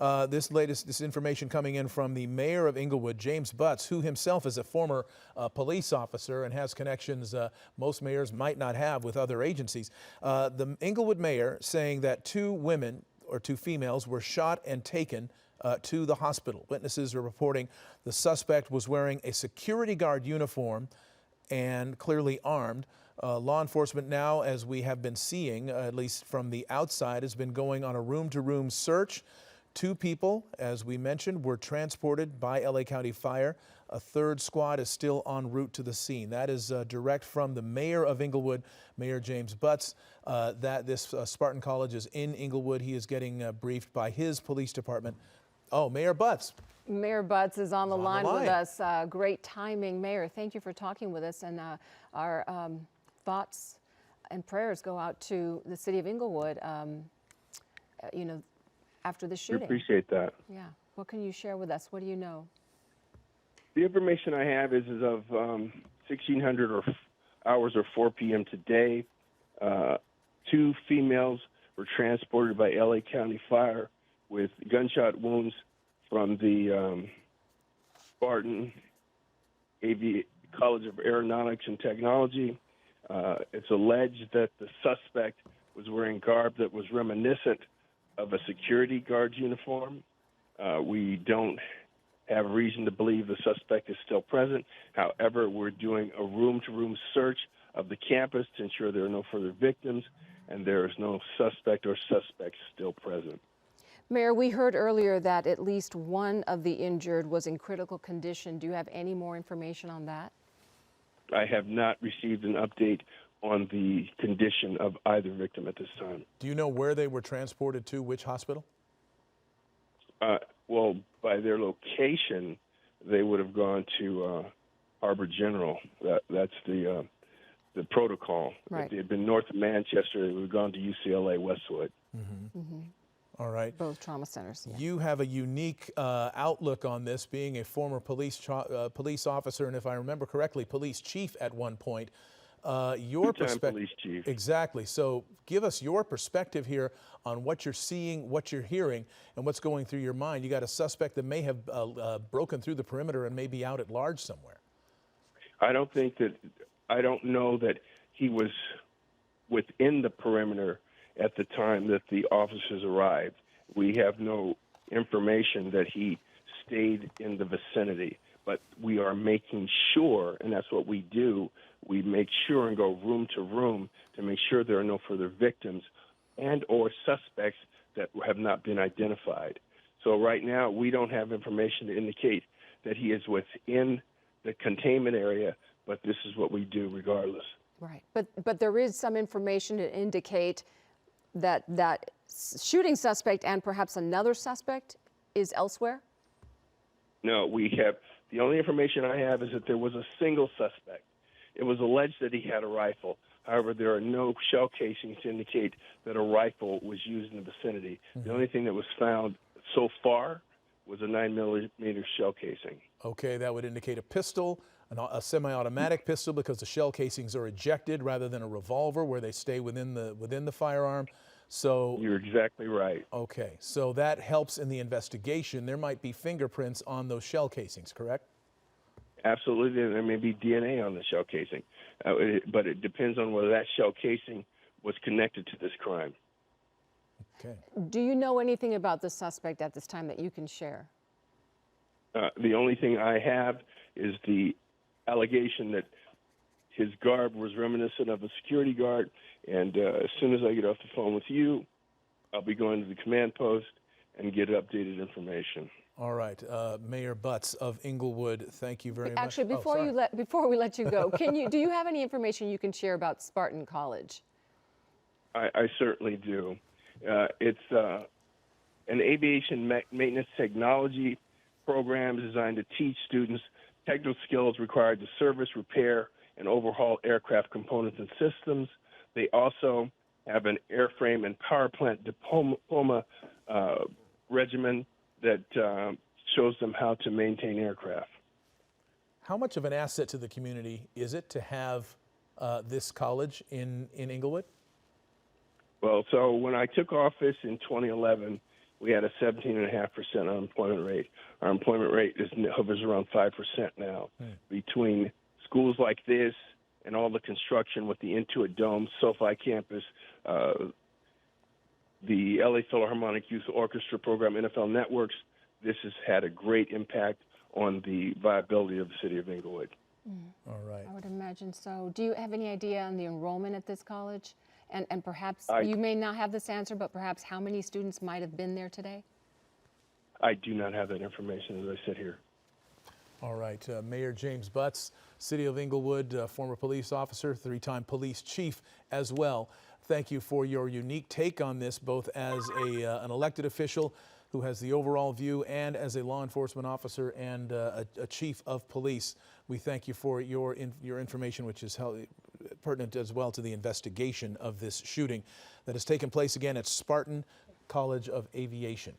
This information coming in from the mayor of Inglewood, James Butts, who himself is a former police officer and has connections most mayors might not have with other agencies. The Inglewood mayor saying that two females were shot and taken to the hospital. Witnesses are reporting the suspect was wearing a security guard uniform and clearly armed. Law enforcement now, as we have been seeing, at least from the outside, has been going on a room-to-room search. 2 people, as we mentioned, were transported by LA County Fire. A 3rd squad is still en route to the scene. That is direct from the mayor of Inglewood, Mayor James Butts, that this Spartan College is in Inglewood. He is getting briefed by his police department. Oh, Mayor Butts. Mayor Butts is on the line with us. Great timing, Mayor. Thank you for talking with us. And our thoughts and prayers go out to the city of Inglewood, after the shooting. We appreciate that. Yeah. What can you share with us? What do you know? The information I have is of 1600 hours or 4 p.m. today. 2 females were transported by LA County Fire with gunshot wounds from the Spartan College of Aeronautics and Technology. It's alleged that the suspect was wearing garb that was reminiscent of a security guard's uniform. We don't have reason to believe the suspect is still present. However, we're doing a room-to-room search of the campus to ensure there are no further victims and there is no suspect or suspects still present. Mayor, we heard earlier that at least one of the injured was in critical condition. Do you have any more information on that? I have not received an update on the condition of either victim at this time. Do you know where they were transported to, which hospital? Well, by their location, they would have gone to Harbor General. That's the protocol. Right. If they had been north of Manchester, they would have gone to UCLA Westwood. Mm-hmm. Mm-hmm. All right. Both trauma centers. Yeah. You have a unique outlook on this, being a former police officer, and if I remember correctly, police chief at one point. Your perspective, police chief. Exactly. So give us your perspective here on what you're seeing, what you're hearing, and what's going through your mind. You got a suspect that may have broken through the perimeter and may be out at large somewhere. I don't know that he was within the perimeter at the time that the officers arrived. We have no information that he stayed in the vicinity, but we are making sure, and that's what we do, we make sure and go room to room to make sure there are no further victims and or suspects that have not been identified. So right now, we don't have information to indicate that he is within the containment area, but this is what we do regardless. Right, but there is some information to indicate that that shooting suspect and perhaps another suspect is elsewhere? No, the only information I have is that there was a single suspect. It was alleged that he had a rifle. However, there are no shell casings to indicate that a rifle was used in the vicinity. Mm-hmm. The only thing that was found so far was a 9mm shell casing. Okay, that would indicate a pistol, a semi-automatic pistol, because the shell casings are ejected rather than a revolver where they stay within the firearm. So you're exactly right. Okay, so that helps in the investigation. There might be fingerprints on those shell casings, correct? Absolutely, there may be DNA on the shell casing, but it depends on whether that shell casing was connected to this crime. Okay. Do you know anything about the suspect at this time that you can share? The only thing I have is the allegation that his garb was reminiscent of a security guard, and as soon as I get off the phone with you, I'll be going to the command post and get updated information. All right, Mayor Butts of Inglewood, thank you very much. Actually, before we let you go, do you have any information you can share about Spartan College? I certainly do. It's an aviation maintenance technology program designed to teach students technical skills required to service, repair, and overhaul aircraft components and systems. They also have an airframe and power plant diploma regimen that shows them how to maintain aircraft. How much of an asset to the community is it to have this college in Inglewood? Well, so when I took office in 2011, we had a 17.5% unemployment rate. Our employment rate hovers around 5% now. Between schools like this and all the construction with the Intuit Dome, SoFi campus, the LA Philharmonic Youth Orchestra program, NFL Networks, this has had a great impact on the viability of the city of Inglewood. All right. I would imagine so. Do you have any idea on the enrollment at this college? And perhaps, you may not have this answer, but perhaps how many students might have been there today? I do not have that information as I sit here. All right. Mayor James Butts, City of Inglewood, former police officer, 3-time police chief as well. Thank you for your unique take on this, both as an elected official who has the overall view and as a law enforcement officer and a chief of police. We thank you for your information, which is pertinent as well to the investigation of this shooting that has taken place again at Spartan College of Aviation.